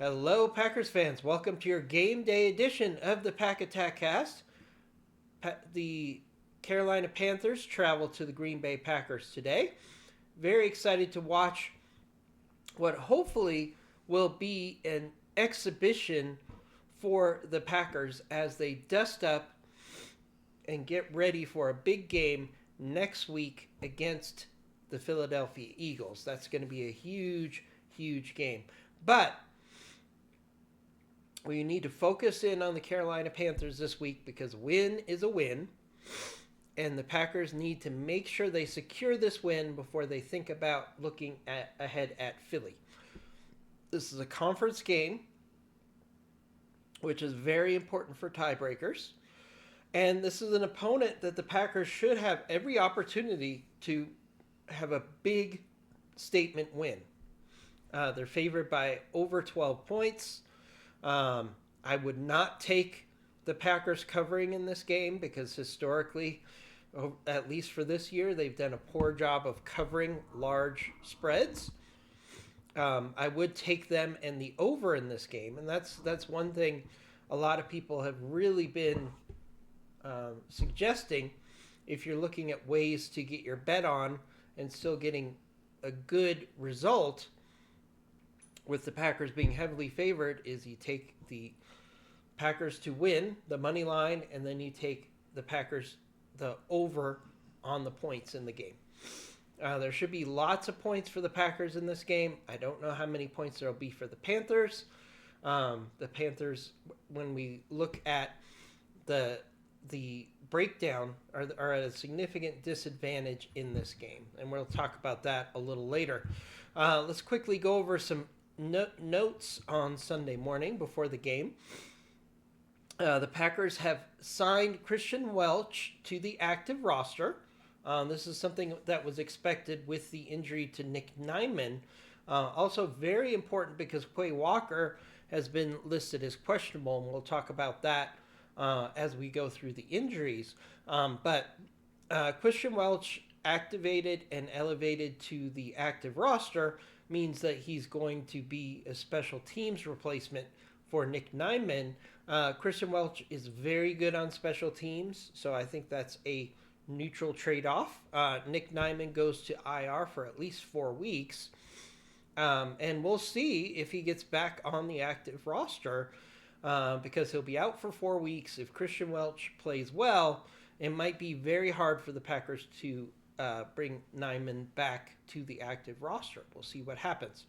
Hello, Packers fans. Welcome to your game day edition of the Pack Attack Cast. The Carolina Panthers travel to the Green Bay Packers today. Very excited to watch what hopefully will be an exhibition for the Packers as they dust up and get ready for a big game next week against the Philadelphia Eagles. That's going to be a huge, huge game. But we need to focus in on the Carolina Panthers this week because a win is a win. And the Packers need to make sure they secure this win before they think about looking ahead at Philly. This is a conference game, which is very important for tiebreakers. And this is an opponent that the Packers should have every opportunity to have a big statement win. They're favored by over 12 points. I would not take the Packers covering in this game because historically, at least for this year, they've done a poor job of covering large spreads. I would take them and the over in this game, and that's one thing a lot of people have really been suggesting if you're looking at ways to get your bet on and still getting a good result with the Packers being heavily favored is you take the Packers to win the money line and then you take the Packers the over on the points in the game. There should be lots of points for the Packers in this game. I don't know how many points there will be for the Panthers. The Panthers, when we look at the breakdown, are at a significant disadvantage in this game, and we'll talk about that a little later. Let's quickly go over some notes on Sunday morning before the game. The Packers have signed Christian Welch to the active roster. This is something that was expected with the injury to Nick Niemann. Also very important because Quay Walker has been listed as questionable, and we'll talk about that as we go through the injuries. But Christian Welch activated and elevated to the active roster means that he's going to be a special teams replacement for Nick Niemann. Christian Welch is very good on special teams, so I think that's a neutral trade-off. Nick Niemann goes to IR for at least 4 weeks, and we'll see if he gets back on the active roster because he'll be out for 4 weeks. If Christian Welch plays well, it might be very hard for the Packers to bring Niemann back to the active roster. We'll see what happens.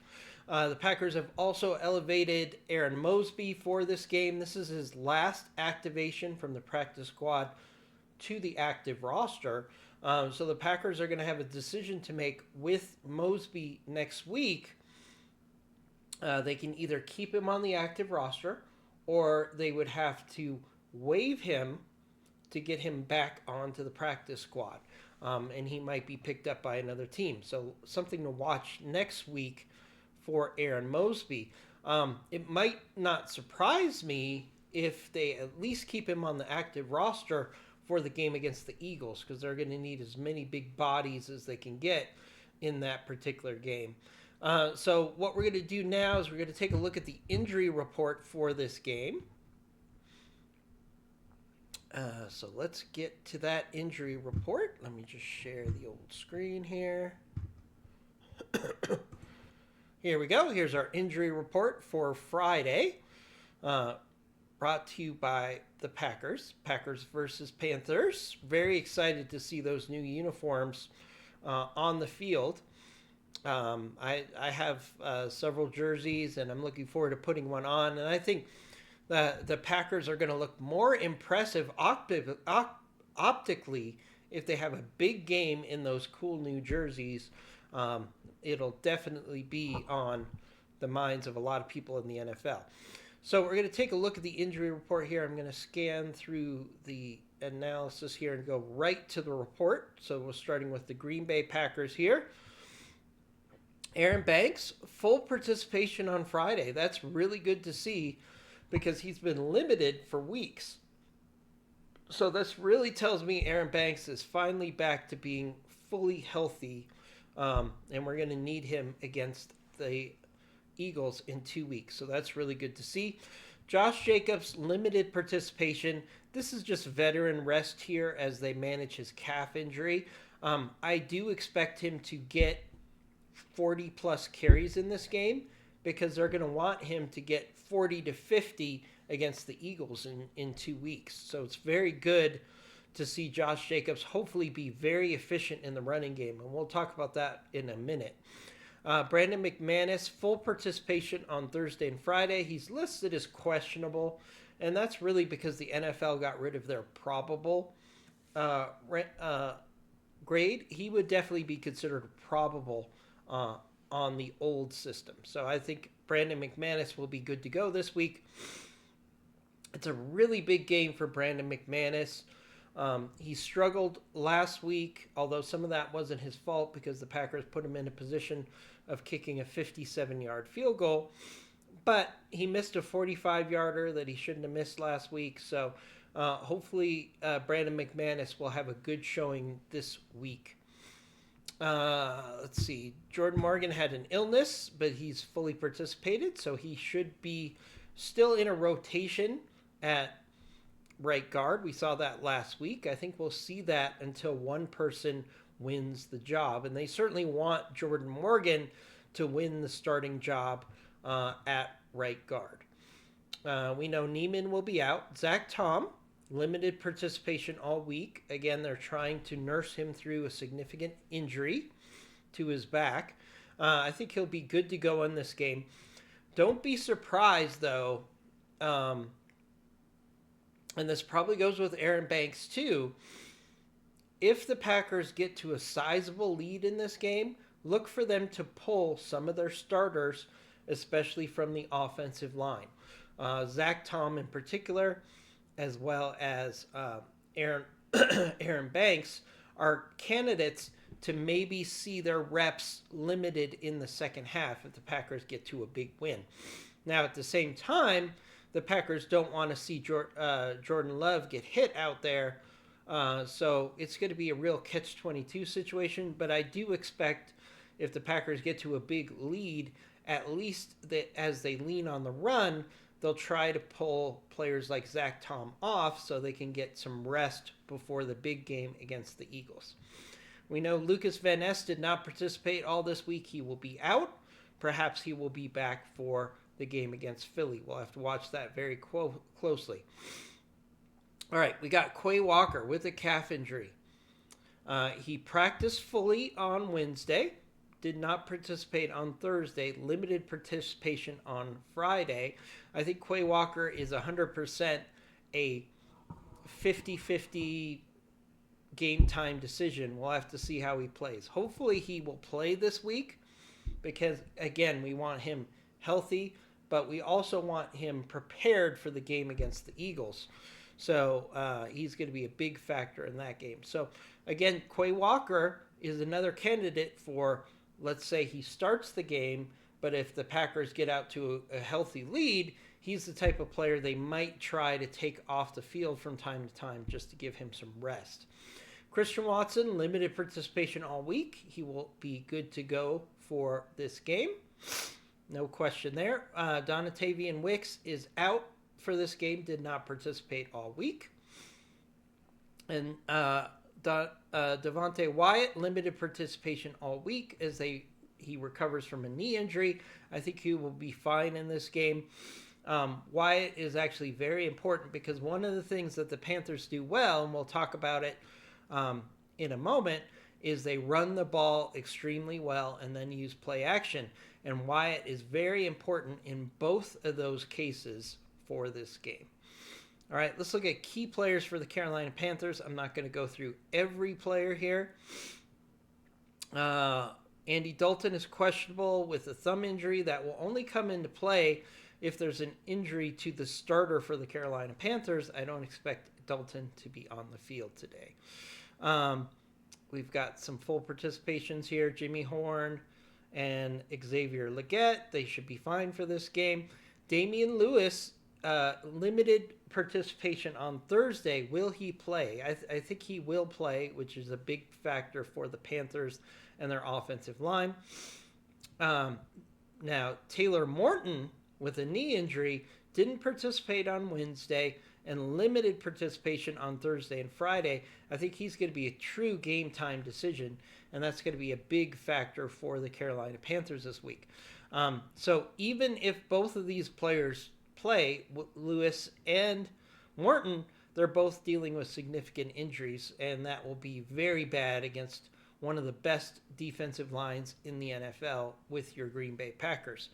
The Packers have also elevated Aaron Mosby for this game. This is his last activation from the practice squad to the active roster. So the Packers are going to have a decision to make with Mosby next week. They can either keep him on the active roster or they would have to waive him to get him back onto the practice squad. And he might be picked up by another team. So something to watch next week for Aaron Mosby. It might not surprise me if they at least keep him on the active roster for the game against the Eagles because they're going to need as many big bodies as they can get in that particular game. So what we're going to do now is we're going to take a look at the injury report for this game. So let's get to that injury report. Let me just share the old screen here. Here we go. Here's our injury report for Friday. Brought to you by the Packers. Packers versus Panthers. Very excited to see those new uniforms on the field. I have several jerseys, and I'm looking forward to putting one on. And I think the Packers are going to look more impressive optically if they have a big game in those cool new jerseys. It'll definitely be on the minds of a lot of people in the NFL. So we're going to take a look at the injury report here. I'm going to scan through the analysis here and go right to the report. So we're starting with the Green Bay Packers here. Aaron Banks, full participation on Friday. That's really good to see because he's been limited for weeks. So this really tells me Aaron Banks is finally back to being fully healthy, and we're going to need him against the Eagles in 2 weeks. So that's really good to see. Josh Jacobs, limited participation. This is just veteran rest here as they manage his calf injury. I do expect him to get 40 plus carries in this game because they're going to want him to get 40 to 50 against the Eagles in 2 weeks. So it's very good to see Josh Jacobs hopefully be very efficient in the running game. And we'll talk about that in a minute. Brandon McManus, full participation on Thursday and Friday. He's listed as questionable, and that's really because the NFL got rid of their probable grade. He would definitely be considered probable on the old system. So I think Brandon McManus will be good to go this week. It's a really big game for Brandon McManus. He struggled last week, although some of that wasn't his fault because the Packers put him in a position of kicking a 57-yard field goal. But he missed a 45-yarder that he shouldn't have missed last week. So hopefully Brandon McManus will have a good showing this week. Let's see. Jordan Morgan had an illness, but he's fully participated, so he should be still in a rotation at right guard. We saw that last week. I think we'll see that until one person wins the job, and they certainly want Jordan Morgan to win the starting job at right guard. We know Neiman will be out. Zach Tom, limited participation all week. Again, they're trying to nurse him through a significant injury to his back. I think he'll be good to go in this game. Don't be surprised, though, and this probably goes with Aaron Banks too, if the Packers get to a sizable lead in this game, look for them to pull some of their starters, especially from the offensive line. Zach Tom in particular, as well as Aaron Banks, are candidates to maybe see their reps limited in the second half if the Packers get to a big win. Now, at the same time, the Packers don't want to see Jordan Love get hit out there. So it's going to be a real catch-22 situation. But I do expect if the Packers get to a big lead, at least as they lean on the run, they'll try to pull players like Zach Tom off so they can get some rest before the big game against the Eagles. We know Lucas Van Ness did not participate all this week. He will be out. Perhaps he will be back for the game against Philly. We'll have to watch that very closely. All right, we got Quay Walker with a calf injury. He practiced fully on Wednesday, did not participate on Thursday, limited participation on Friday. I think Quay Walker is 100% a 50-50 game time decision. We'll have to see how he plays. Hopefully he will play this week because, again, we want him healthy, but we also want him prepared for the game against the Eagles. So he's going to be a big factor in that game. So, again, Quay Walker is another candidate for, let's say he starts the game, but if the Packers get out to a healthy lead, he's the type of player they might try to take off the field from time to time just to give him some rest. Christian Watson, limited participation all week. He will be good to go for this game. No question there. Donatavian Wicks is out for this game, did not participate all week. And Devontae Wyatt, limited participation all week as he recovers from a knee injury. I think he will be fine in this game. Wyatt is actually very important because one of the things that the Panthers do well, and we'll talk about it in a moment, is they run the ball extremely well and then use play action. And Wyatt is very important in both of those cases for this game. All right, let's look at key players for the Carolina Panthers. I'm not going to go through every player here. Andy Dalton is questionable with a thumb injury that will only come into play if there's an injury to the starter for the Carolina Panthers. I don't expect Dalton to be on the field today. We've got some full participations here. Jimmy Horn and Xavier Legette. They should be fine for this game. Damian Lewis, limited participation on Thursday. Will he play? I think he will play, which is a big factor for the Panthers and their offensive line. Now, Taylor Morton, with a knee injury, didn't participate on Wednesday and limited participation on Thursday and Friday. I think he's going to be a true game time decision, and that's going to be a big factor for the Carolina Panthers this week. So even if both of these players play, Lewis and Morton, they're both dealing with significant injuries, and that will be very bad against one of the best defensive lines in the NFL with your Green Bay Packers.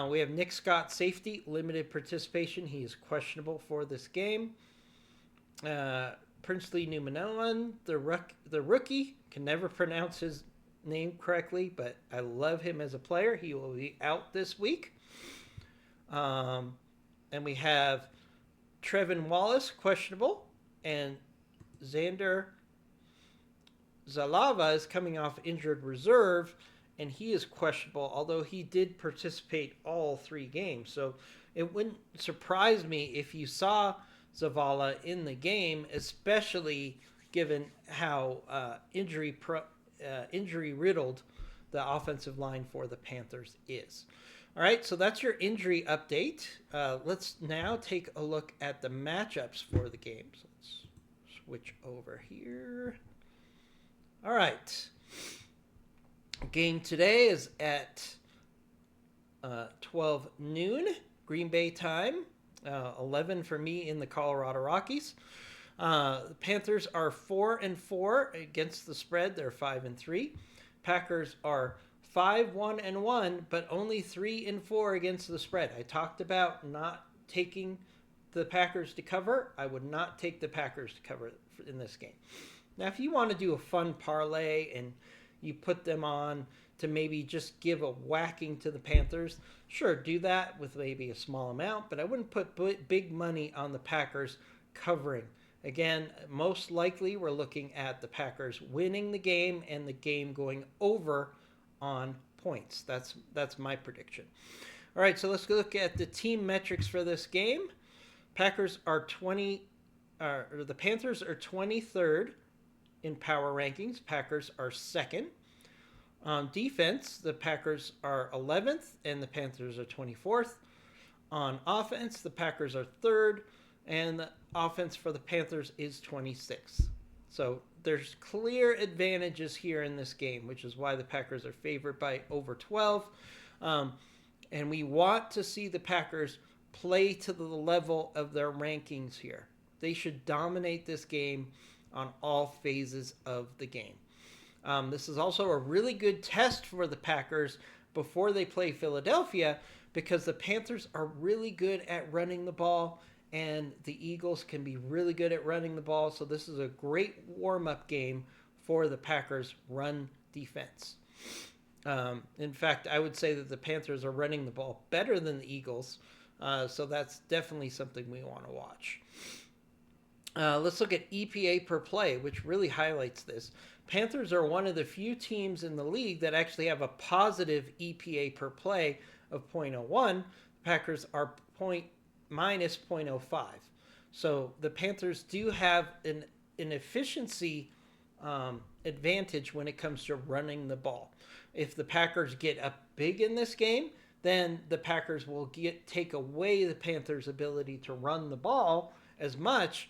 We have Nick Scott, safety, limited participation. He is questionable for this game. Princely Numanoan, the rookie, can never pronounce his name correctly, but I love him as a player. He will be out this week. And we have Trevin Wallace, questionable, and Xander Zalava is coming off injured reserve, and he is questionable, although he did participate all 3 games. So it wouldn't surprise me if you saw Zavala in the game, especially given how injury-riddled the offensive line for the Panthers is. All right, so that's your injury update. Let's now take a look at the matchups for the games. Let's switch over here. All right. Game today is at 12 noon, Green Bay time, 11 for me in the Colorado Rockies. The Panthers are 4-4 against the spread. They're 5-3. Packers are 5-1-1, but only 3-4 against the spread. I talked about not taking the Packers to cover. I would not take the Packers to cover in this game. Now, if you want to do a fun parlay and you put them on to maybe just give a whacking to the Panthers, sure, do that with maybe a small amount, but I wouldn't put big money on the Packers covering. Again, most likely we're looking at the Packers winning the game and the game going over on points. That's my prediction. All right, so let's look at the team metrics for this game. The Panthers are 23rd in power rankings. Packers are 2nd. On defense, the Packers are 11th and the Panthers are 24th. On offense, the Packers are 3rd and the offense for the Panthers is 26th. So there's clear advantages here in this game, which is why the Packers are favored by over 12. And we want to see the Packers play to the level of their rankings here. They should dominate this game on all phases of the game. This is also a really good test for the Packers before they play Philadelphia, because the Panthers are really good at running the ball and the Eagles can be really good at running the ball. So this is a great warm-up game for the Packers' run defense. In fact, I would say that the Panthers are running the ball better than the Eagles. So that's definitely something we want to watch. Let's look at EPA per play, which really highlights this. Panthers are one of the few teams in the league that actually have a positive EPA per play of 0.01. Packers are minus 0.05. So the Panthers do have an efficiency advantage when it comes to running the ball. If the Packers get up big in this game, then the Packers will take away the Panthers' ability to run the ball as much,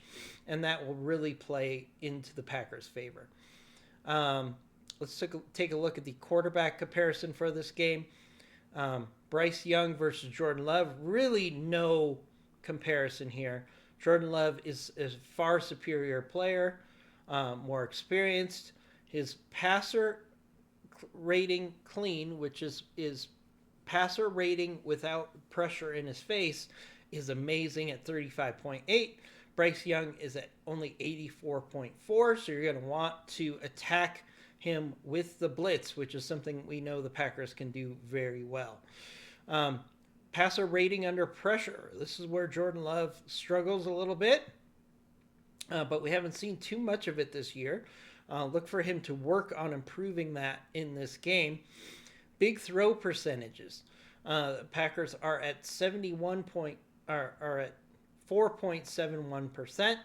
and that will really play into the Packers' favor. Let's take a look at the quarterback comparison for this game. Bryce Young versus Jordan Love, really no comparison here. Jordan Love is a far superior player, more experienced. His passer rating clean, which is passer rating without pressure in his face, is amazing at 35.8. Bryce Young is at only 84.4, so you're going to want to attack him with the blitz, which is something we know the Packers can do very well. Passer rating under pressure. This is where Jordan Love struggles a little bit, but we haven't seen too much of it this year. Look for him to work on improving that in this game. Big throw percentages. Packers are at 4.71%.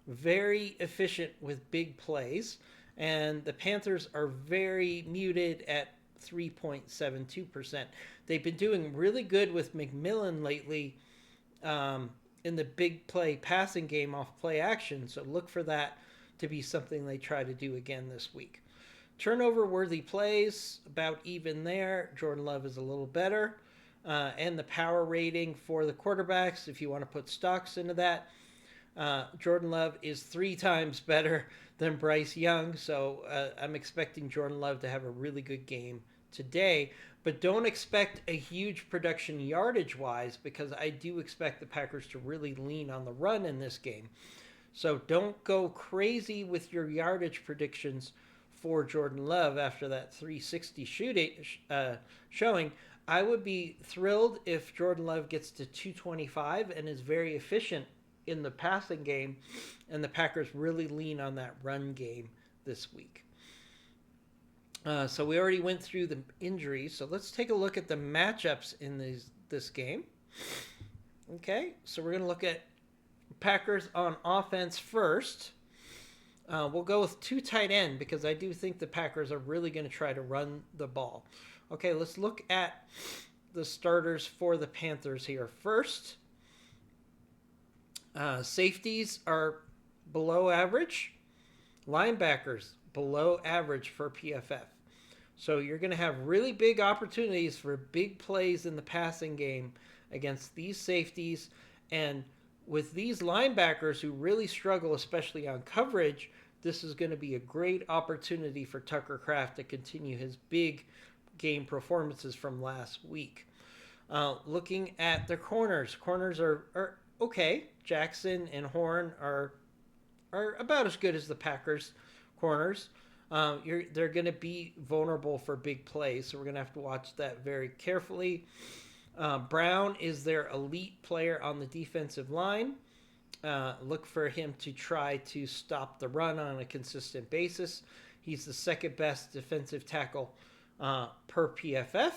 Very efficient with big plays. And the Panthers are very muted at 3.72%. they've been doing really good with McMillan lately in the big play passing game off play action. So look for that to be something they try to do again this week. Turnover worthy plays, about even there. Jordan Love is a little better. And the power rating for the quarterbacks, if you want to put stocks into that, Jordan Love is 3 times better than Bryce Young. So I'm expecting Jordan Love to have a really good game today. But don't expect a huge production yardage wise, because I do expect the Packers to really lean on the run in this game. So don't go crazy with your yardage predictions for Jordan Love after that 360 showing. I would be thrilled if Jordan Love gets to 225 and is very efficient in the passing game, and the Packers really lean on that run game this week. So we already went through the injuries, so let's take a look at the matchups in this game. Okay, so we're going to look at Packers on offense first. We'll go with 2 tight end because I do think the Packers are really going to try to run the ball. Okay, let's look at the starters for the Panthers here. First, safeties are below average. Linebackers, below average for PFF. So you're going to have really big opportunities for big plays in the passing game against these safeties. And with these linebackers who really struggle, especially on coverage, this is going to be a great opportunity for Tucker Kraft to continue his big game performances from last week. Looking at the corners are okay. Jackson and Horn are about as good as the Packers corners. They're going to be vulnerable for big plays, so we're going to have to watch that very carefully. Brown is their elite player on the defensive line. Look for him to try to stop the run on a consistent basis. He's the second best defensive tackle per PFF.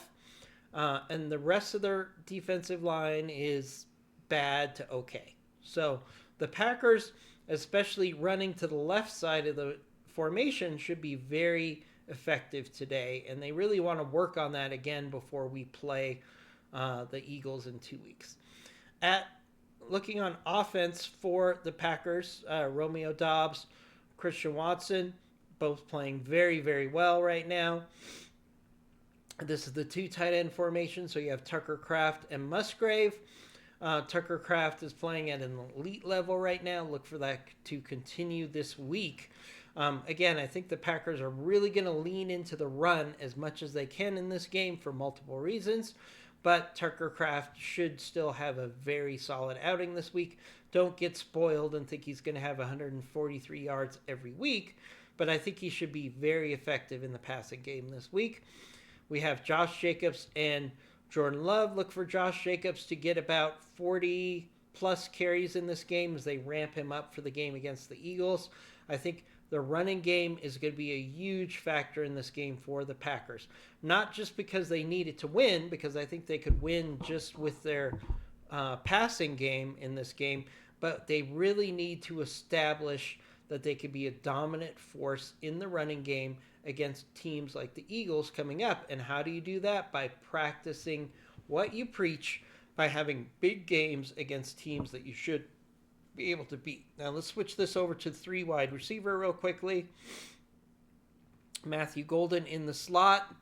And the rest of their defensive line is bad to okay. So the Packers, especially running to the left side of the formation, should be very effective today. And they really want to work on that again before we play the Eagles in 2 weeks. Looking on offense for the Packers, Romeo Doubs, Christian Watson, both playing very, very well right now. This is the 2 tight end formation, so you have Tucker Kraft and Musgrave. Tucker Kraft is playing at an elite level right now. Look for that to continue this week. Again, I think the Packers are really going to lean into the run as much as they can in this game for multiple reasons. But Tucker Kraft should still have a very solid outing this week. Don't get spoiled and think he's going to have 143 yards every week. But I think he should be very effective in the passing game this week. We have Josh Jacobs and Jordan Love. Look for Josh Jacobs to get about 40-plus carries in this game as they ramp him up for the game against the Eagles. I think the running game is going to be a huge factor in this game for the Packers. Not just because they need it to win, because I think they could win just with their passing game in this game, but they really need to establish that they could be a dominant force in the running game against teams like the Eagles coming up. And how do you do that? By practicing what you preach, by having big games against teams that you should be able to beat. Now let's switch this over to 3 wide receiver real quickly. Matthew Golden in the slot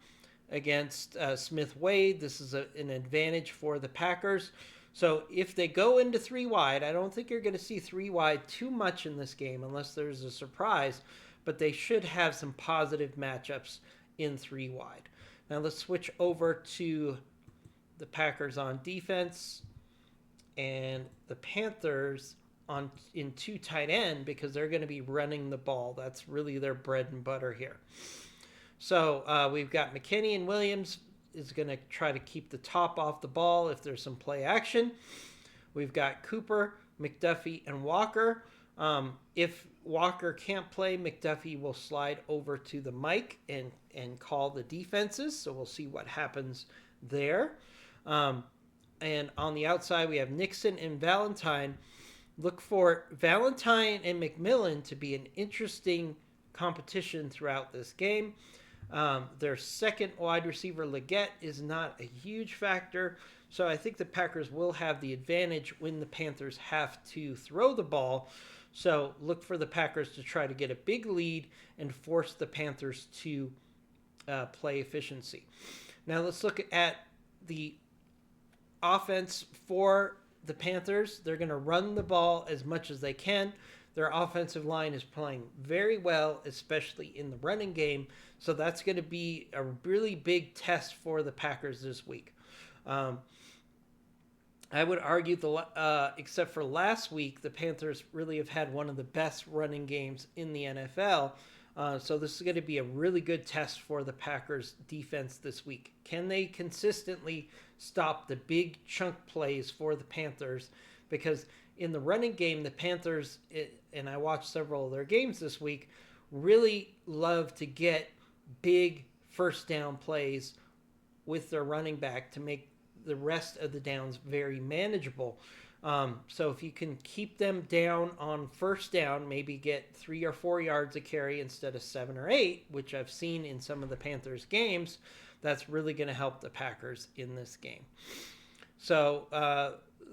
against Smith Wade. This is an advantage for the Packers. So if they go into 3 wide, I don't think you're going to see 3 wide too much in this game unless there's a surprise, but they should have some positive matchups in 3 wide. Now let's switch over to the Packers on defense and the Panthers in 2 tight end, because they're going to be running the ball. That's really their bread and butter here. So we've got McKinney and Williams is going to try to keep the top off the ball if there's some play action. We've got Cooper, McDuffie, and Walker. If Walker can't play, McDuffie will slide over to the mic and call the defenses. So we'll see what happens there. And on the outside, we have Nixon and Valentine. Look for Valentine and McMillan to be an interesting competition throughout this game. Their second wide receiver, Leggett, is not a huge factor. So I think the Packers will have the advantage when the Panthers have to throw the ball. So look for the Packers to try to get a big lead and force the Panthers to play efficiency. Now let's look at the offense for the Panthers. They're going to run the ball as much as they can. Their offensive line is playing very well, especially in the running game. So that's going to be a really big test for the Packers this week. I would argue, except for last week, the Panthers really have had one of the best running games in the NFL. So this is going to be a really good test for the Packers defense this week. Can they consistently stop the big chunk plays for the Panthers? Because in the running game, the Panthers, and I watched several of their games this week, really love to get big first down plays with their running back to make the rest of the downs very manageable. So if you can keep them down on first down, maybe get 3 or 4 yards a carry instead of 7 or 8, which I've seen in some of the Panthers games, that's really going to help the Packers in this game. So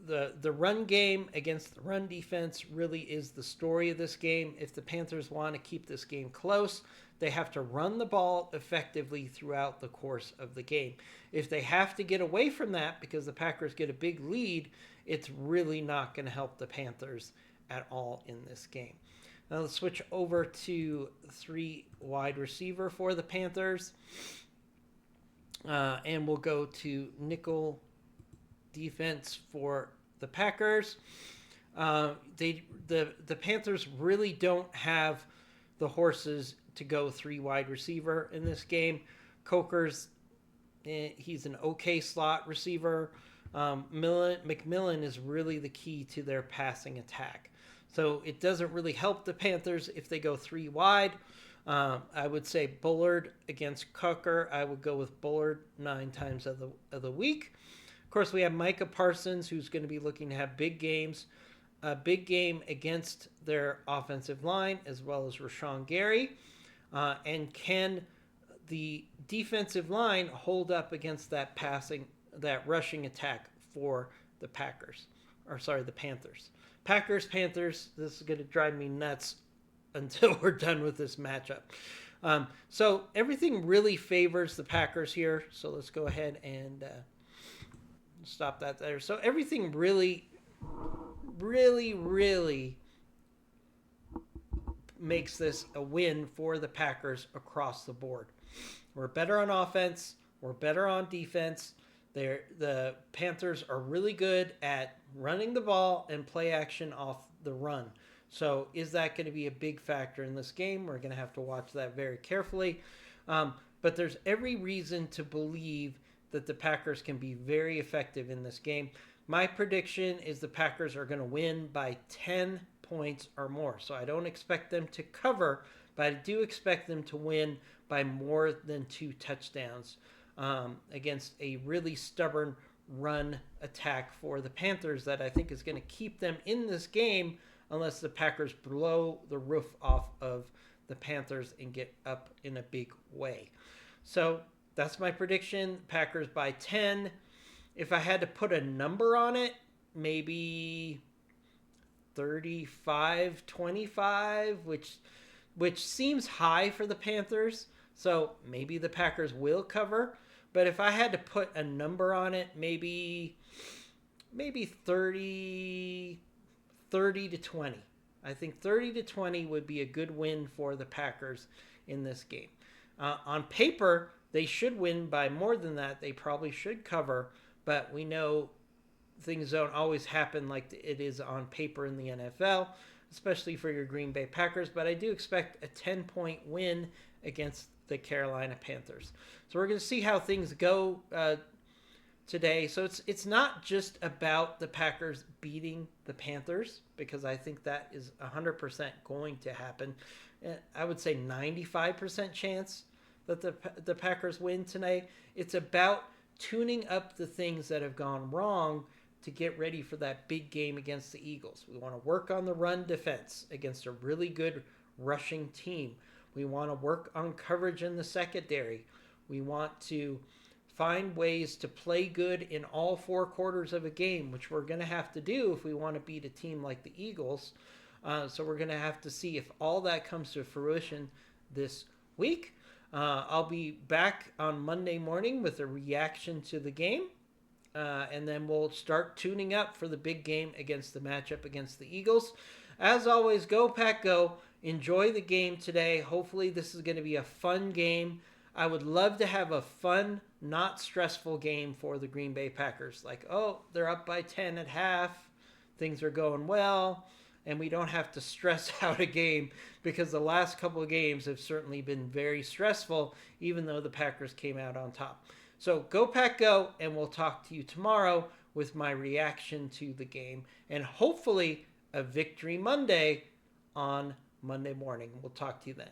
the run game against the run defense really is the story of this game. If the Panthers want to keep this game close, they have to run the ball effectively throughout the course of the game. If they have to get away from that because the Packers get a big lead, it's really not going to help the Panthers at all in this game. Now let's switch over to 3 wide receiver for the Panthers. And we'll go to nickel defense for the Packers. The Panthers really don't have the horses to go 3 wide receiver in this game. Coker's, he's an okay slot receiver. McMillan is really the key to their passing attack. So it doesn't really help the Panthers if they go 3 wide. I would say Bullard against Coker. I would go with Bullard 9 times of the week. Of course, we have Micah Parsons, who's going to be looking to have big games. A big game against their offensive line, as well as Rashawn Gary. And can the defensive line hold up against that rushing attack for the Panthers. Panthers, this is going to drive me nuts until we're done with this matchup. So everything really favors the Packers here. So let's go ahead and stop that there. So everything really, really, really makes this a win for the Packers across the board. We're better on offense. We're better on defense. The Panthers are really good at running the ball and play action off the run. So is that going to be a big factor in this game? We're going to have to watch that very carefully. But there's every reason to believe that the Packers can be very effective in this game. My prediction is the Packers are going to win by 10 points or more. So I don't expect them to cover, but I do expect them to win by more than 2 touchdowns against a really stubborn run attack for the Panthers that I think is going to keep them in this game unless the Packers blow the roof off of the Panthers and get up in a big way. So that's my prediction. Packers by 10. If I had to put a number on it, maybe 35-25, which seems high for the Panthers. So maybe the Packers will cover. But if I had to put a number on it, maybe 30 to 20. I think 30 to 20 would be a good win for the Packers in this game. On paper, they should win by more than that. They probably should cover, but we know things don't always happen like it is on paper in the NFL, especially for your Green Bay Packers. But I do expect a 10-point win against the Carolina Panthers. So we're going to see how things go today. So it's not just about the Packers beating the Panthers, because I think that is 100% going to happen. I would say 95% chance that the Packers win tonight. It's about tuning up the things that have gone wrong to get ready for that big game against the Eagles. We want to work on the run defense against a really good rushing team. We want to work on coverage in the secondary. We want to find ways to play good in all 4 quarters of a game, which we're going to have to do if we want to beat a team like the Eagles. So we're going to have to see if all that comes to fruition this week. I'll be back on Monday morning with a reaction to the game. And then we'll start tuning up for the big game against the matchup against the Eagles. As always, go Pack Go. Enjoy the game today. Hopefully this is going to be a fun game. I would love to have a fun, not stressful game for the Green Bay Packers. Like, oh, they're up by 10 at half. Things are going well. And we don't have to stress out a game because the last couple of games have certainly been very stressful, even though the Packers came out on top. So go Pack Go, and we'll talk to you tomorrow with my reaction to the game. And hopefully a victory Monday on Monday morning. We'll talk to you then.